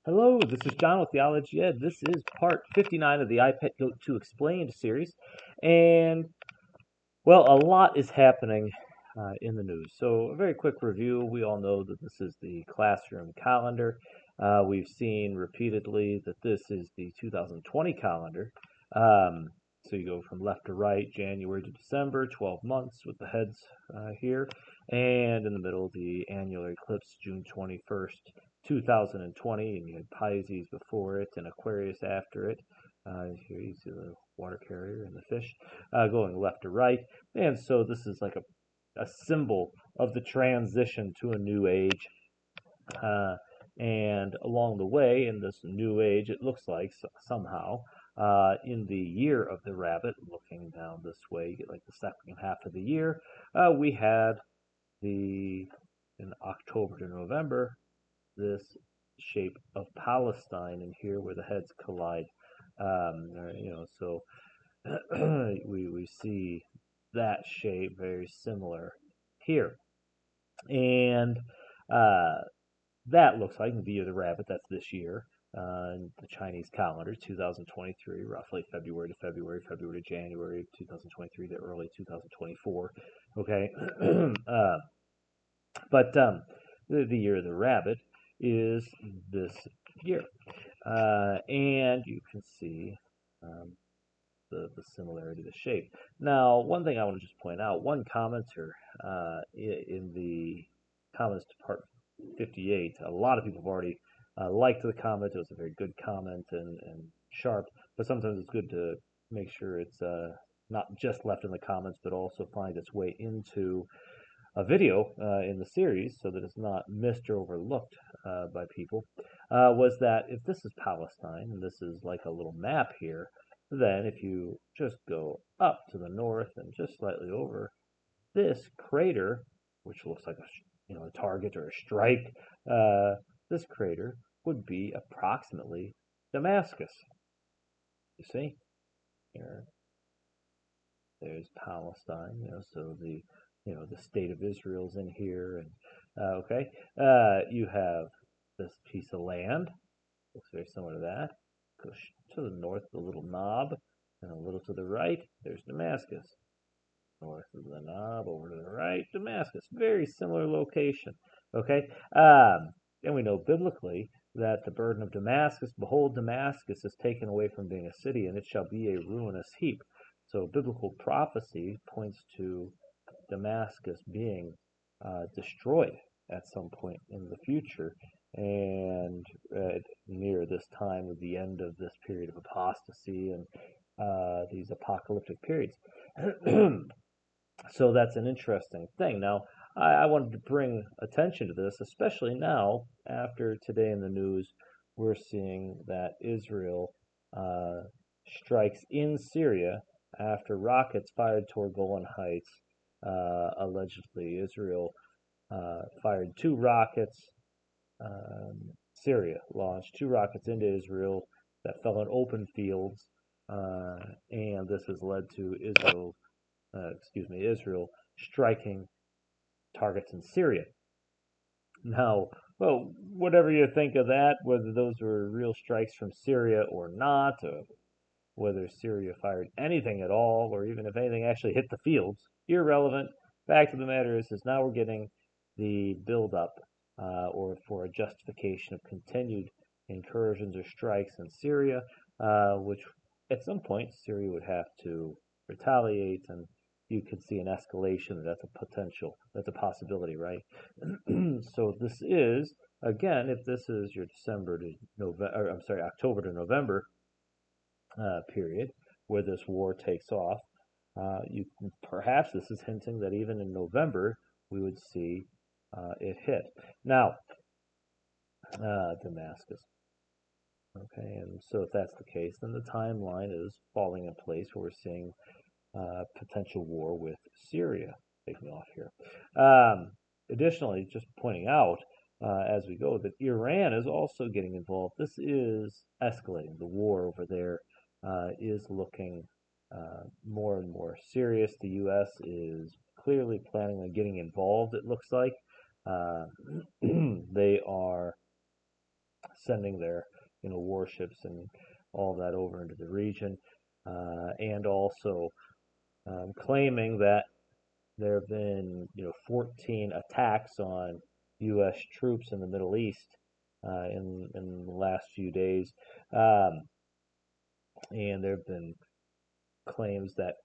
Hello, this is John with Theology Ed. This is part 59 of the iPad Go to Explained series. And, well, a lot is happening in the news. So, a very quick review. We all know that this is the classroom calendar. We've seen repeatedly that this is the 2020 calendar. So, you go from left to right, January to December, 12 months with the heads here. And in the middle, the annular eclipse, June 21st. 2020, and you had Pisces before it and Aquarius after it. Here you see the water carrier and the fish going left to right. And so this is like a symbol of the transition to a new age. And along the way, in this new age, it looks like somehow, in the year of the rabbit, looking down this way, you get like the second half of the year, we had in October to November, this shape of Palestine and here where the heads collide. So we see that shape very similar here. And that looks like the year of the rabbit, that's this year. The Chinese calendar, 2023, roughly February to February, February to January 2023 to early 2024. Okay. But the year of the rabbit is this year. And you can see the similarity, the shape. Now, one thing I want to just point out, one commenter in the comments to part 58, a lot of people have already liked the comment. It was a very good comment and sharp, but sometimes it's good to make sure it's not just left in the comments, but also find its way into a video in the series so that it's not missed or overlooked by people, was that if this is Palestine and this is like a little map here, then if you just go up to the north and just slightly over, this crater, which looks like a target or a strike, this crater would be approximately Damascus. You see, here, there's Palestine. So the state of Israel's in here, and okay, you have this piece of land, looks very similar to that. Go to the north, the little knob, and a little to the right, there's Damascus. North of the knob, over to the right, Damascus. Very similar location. Okay, and we know biblically that the burden of Damascus, behold, Damascus is taken away from being a city, and it shall be a ruinous heap. So biblical prophecy points to Damascus being destroyed at some point in the future, and near this time of the end of this period of apostasy and these apocalyptic periods. So that's an interesting thing. Now, I wanted to bring attention to this, especially now after today in the news, we're seeing that Israel strikes in Syria after rockets fired toward Golan Heights. Allegedly, Israel fired 2 rockets. Syria launched 2 rockets into Israel that fell in open fields, and this has led to Israel striking targets in Syria. Now, well, whatever you think of that, whether those were real strikes from Syria or not, whether Syria fired anything at all, or even if anything actually hit the fields, irrelevant. Fact of the matter is now we're getting the buildup or for a justification of continued incursions or strikes in Syria, which at some point Syria would have to retaliate, and you could see an escalation. That's a possibility, right? So this is, again, if this is your October to November period where this war takes off, perhaps this is hinting that even in November we would see it hit. Now, Damascus. Okay, and so if that's the case, then the timeline is falling in place where we're seeing potential war with Syria taking off here. Additionally, just pointing out as we go that Iran is also getting involved. This is escalating. The war over there is looking more and more serious. The U.S. is clearly planning on getting involved, it looks like. They are sending their warships and all that over into the region, and also claiming that there have been 14 attacks on U.S. troops in the Middle East in the last few days, um, and there have been claims that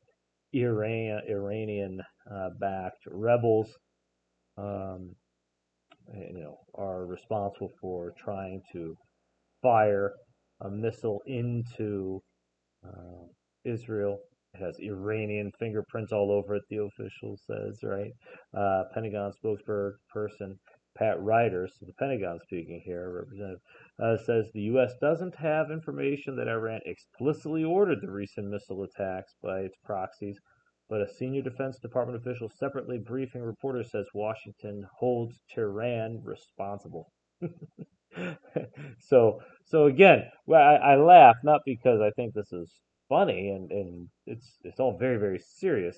Iranian backed rebels um, are responsible for trying to fire a missile into uh, Israel. It has Iranian fingerprints all over it, the official says, right? Pentagon spokesperson Pat Ryder, so the Pentagon speaking here, representative, says the U.S. doesn't have information that Iran explicitly ordered the recent missile attacks by its proxies, but a senior Defense Department official separately briefing reporters says Washington holds Tehran responsible. So again, well, I laugh not because I think this is funny and it's all very very serious.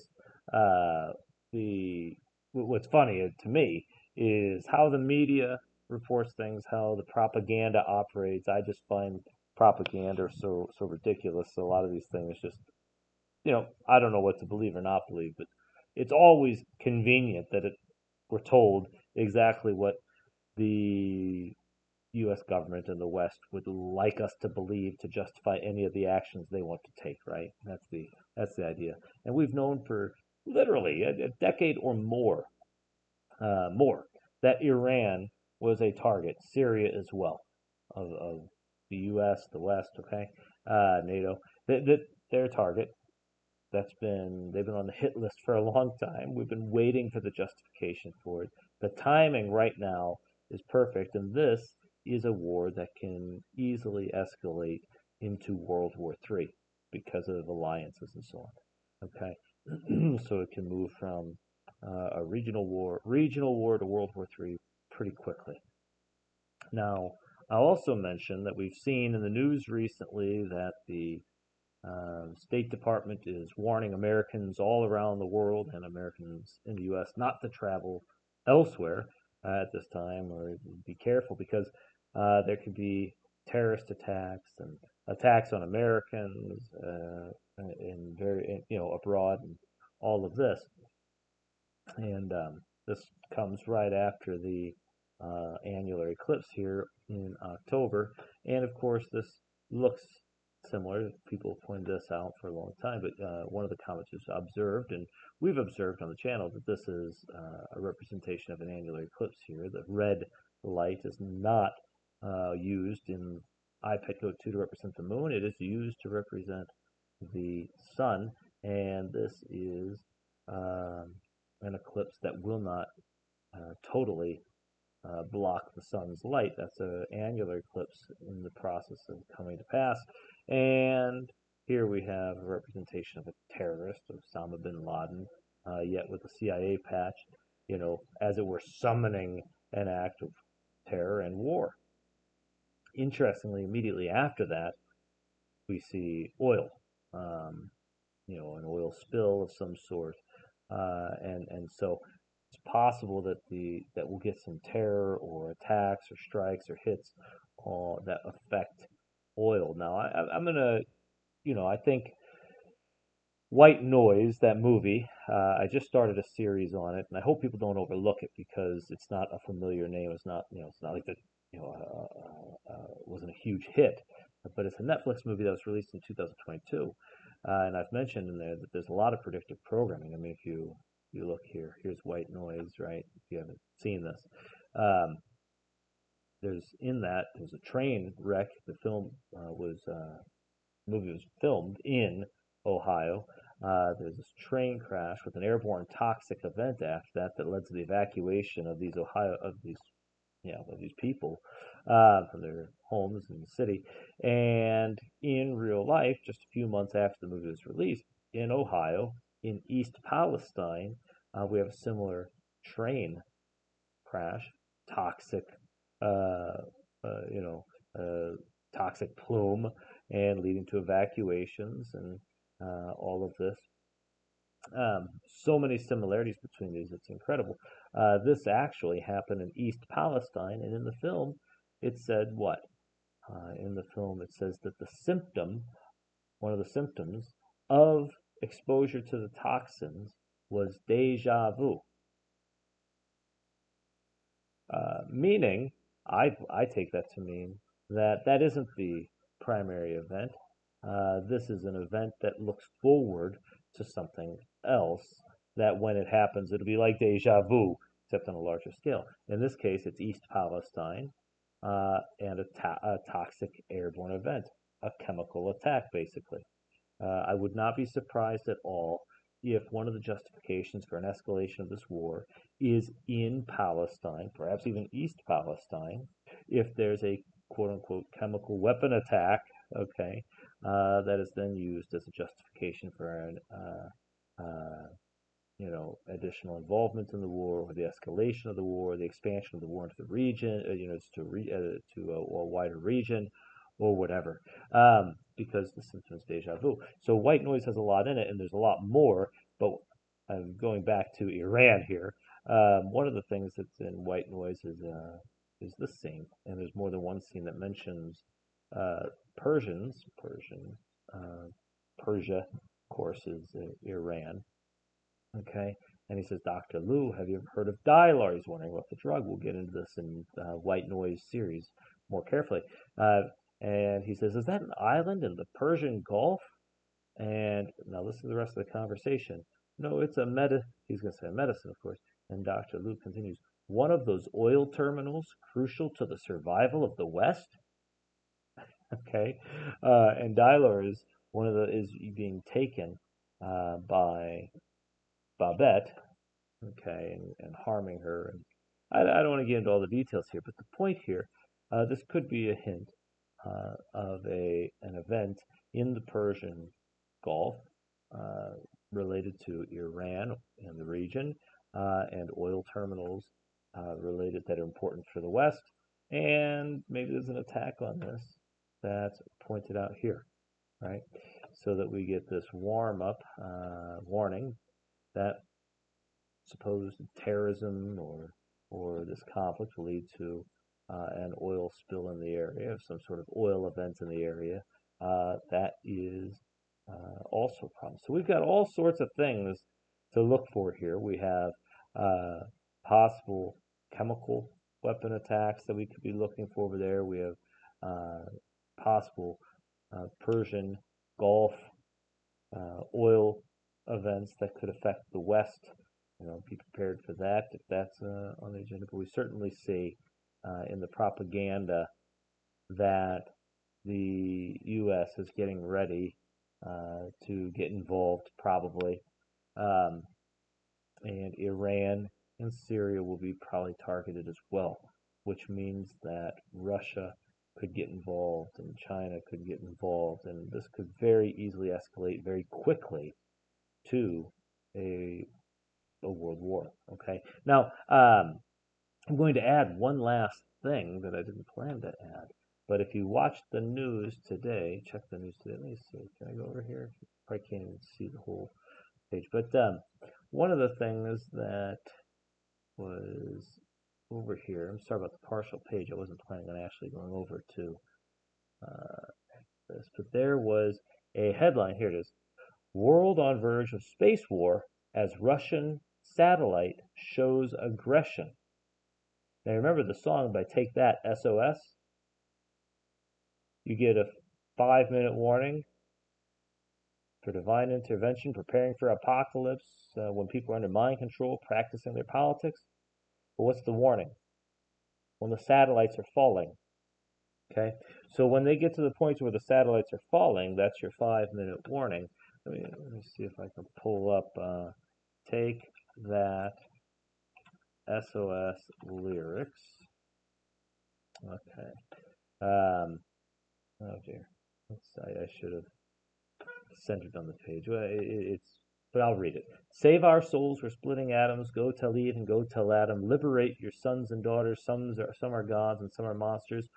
Uh, the what's funny to me is how the media reports things, how the propaganda operates. I just find propaganda so ridiculous. So a lot of these things just I don't know what to believe or not believe, but it's always convenient that we're told exactly what the U.S. government and the West would like us to believe to justify any of the actions they want to take. Right? That's the idea. And we've known for literally a decade or more that Iran was a target. Syria as well of the U.S., the West. Okay, NATO. That they're a target. They've been on the hit list for a long time. We've been waiting for the justification for it. The timing right now is perfect, and this is a war that can easily escalate into World War III because of alliances and so on. Okay, so it can move from a regional war to World War III pretty quickly. Now, I'll also mention that we've seen in the news recently that the State Department is warning Americans all around the world and Americans in the U.S. not to travel elsewhere at this time, or be careful because there could be terrorist attacks and attacks on Americans abroad and all of this. And this comes right after the annular eclipse here in October. And of course, this looks similar. People pointed this out for a long time, but one of the commenters observed, and we've observed on the channel, that this is a representation of an annular eclipse here. The red light is not used in iPad Code 2 to represent the moon. It is used to represent the sun, and this is um, an eclipse that will not totally block the sun's light. That's an annular eclipse in the process of coming to pass. And here we have a representation of a terrorist, Osama bin Laden, yet with a CIA patch, as it were summoning an act of terror and war. Interestingly, immediately after that, we see oil, um, an oil spill of some sort, and so it's possible that we'll get some terror or attacks or strikes or hits that affect oil. Now, I'm gonna, I think White Noise, that movie. I just started a series on it, and I hope people don't overlook it because it's not a familiar name. It's not, it's not like wasn't a huge hit, but it's a Netflix movie that was released in 2022, and I've mentioned in there that there's a lot of predictive programming. I mean, if you look here, here's White Noise, right? If you haven't seen this, um, there's a train wreck. The movie was filmed in Ohio. There's this train crash with an airborne toxic event after that led to the evacuation of these people from their homes in the city. And in real life, just a few months after the movie was released, in Ohio, in East Palestine, we have a similar train crash, toxic, uh, uh, you know, toxic plume, and leading to evacuations and all of this. So many similarities between these, it's incredible. This actually happened in East Palestine, and in the film, it said what? in the film, it says that one of the symptoms of exposure to the toxins was deja vu, meaning I take that to mean that that isn't the primary event. This is an event that looks forward to something else that when it happens, it'll be like deja vu, except on a larger scale. In this case, it's East Palestine and a toxic airborne event, a chemical attack, basically. I would not be surprised at all if one of the justifications for an escalation of this war is in Palestine, perhaps even East Palestine, if there's a quote unquote chemical weapon attack, okay, that is then used as a justification for an additional involvement in the war, or the escalation of the war, the expansion of the war into the region, to a wider region, or whatever, because the symptom is deja vu. So white noise has a lot in it, and there's a lot more. But going back to Iran here, one of the things that's in white noise is this scene, and there's more than one scene that mentions Persia, of course, is Iran. Okay, and he says, Dr. Liu, have you ever heard of Dilar? He's wondering about the drug. We'll get into this in White Noise series more carefully. And he says, is that an island in the Persian Gulf? And now listen to the rest of the conversation. No, it's he's going to say a medicine, of course. And Dr. Liu continues, one of those oil terminals crucial to the survival of the West? Okay, and Dilar is being taken by Babette, okay, and harming her. And I don't want to get into all the details here, but the point here, this could be a hint of an event in the Persian Gulf related to Iran and the region, and oil terminals related that are important for the West. And maybe there's an attack on this that's pointed out here, right? So that we get this warning that supposed terrorism or this conflict will lead to an oil spill in the area, some sort of oil event in the area. That is also a problem. So we've got all sorts of things to look for here. We have possible chemical weapon attacks that we could be looking for over there. We have possible Persian Gulf oil events that could affect the West. Be prepared for that if that's on the agenda. But we certainly see in the propaganda that the U.S. is getting ready to get involved, probably, and Iran and Syria will be probably targeted as well, which means that Russia could get involved and China could get involved, and this could very easily escalate very quickly to a world war. Okay. Now, I'm going to add one last thing that I didn't plan to add. But if you watch the news today, check the news today. Let me see. Can I go over here? I can't even see the whole page. But one of the things that was over here, I'm sorry about the partial page. I wasn't planning on actually going over to this. But there was a headline. Here it is. World on verge of space war as Russian satellite shows aggression. Now remember the song by Take That, SOS? You get a 5-minute warning for divine intervention, preparing for apocalypse, when people are under mind control, practicing their politics. But what's the warning? When the satellites are falling. Okay? So when they get to the point where the satellites are falling, that's your 5-minute warning. Let me see if I can pull up Take That SOS lyrics. Okay. Oh dear. I should have centered on the page. Well, but I'll read it. Save our souls, we're splitting atoms. Go tell Eve and go tell Adam. Liberate your sons and daughters. Some are gods and some are monsters.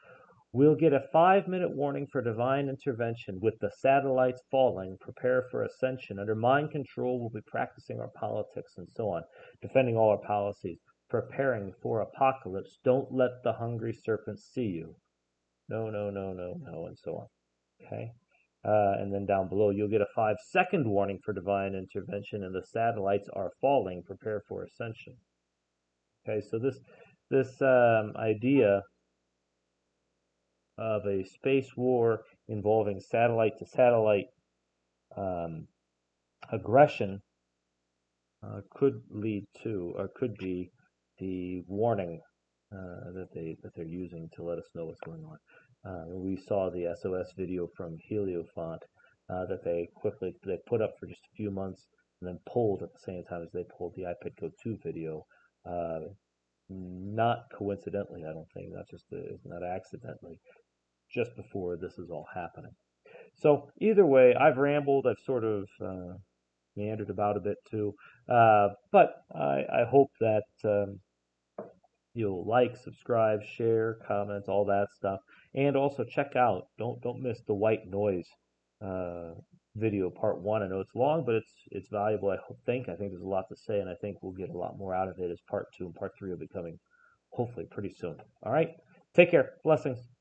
We'll get a 5-minute warning for divine intervention. With the satellites falling, prepare for ascension. Under mind control, we'll be practicing our politics and so on, defending all our policies, preparing for apocalypse. Don't let the hungry serpents see you. no, no, no, no, no, and so on. Okay. And then down below, you'll get a 5-second warning for divine intervention, and the satellites are falling. Prepare for ascension. Okay, so this idea of a space war involving satellite to satellite um, aggression could lead to, or could be, the warning that they're using to let us know what's going on. We saw the SOS video from Heliofont that they put up for just a few months and then pulled at the same time as they pulled the iPad Go 2 video. Uh, Not coincidentally, I don't think, not accidentally, just before this is all happening. So either way, I've rambled. I've sort of meandered about a bit too, but I hope that you'll like, subscribe, share, comment, all that stuff, and also check out. Don't miss the white noise uh, video part one. I know it's long, but it's valuable. I think there's a lot to say, and I think we'll get a lot more out of it as part two and part three will be coming hopefully pretty soon. All right, take care. Blessings.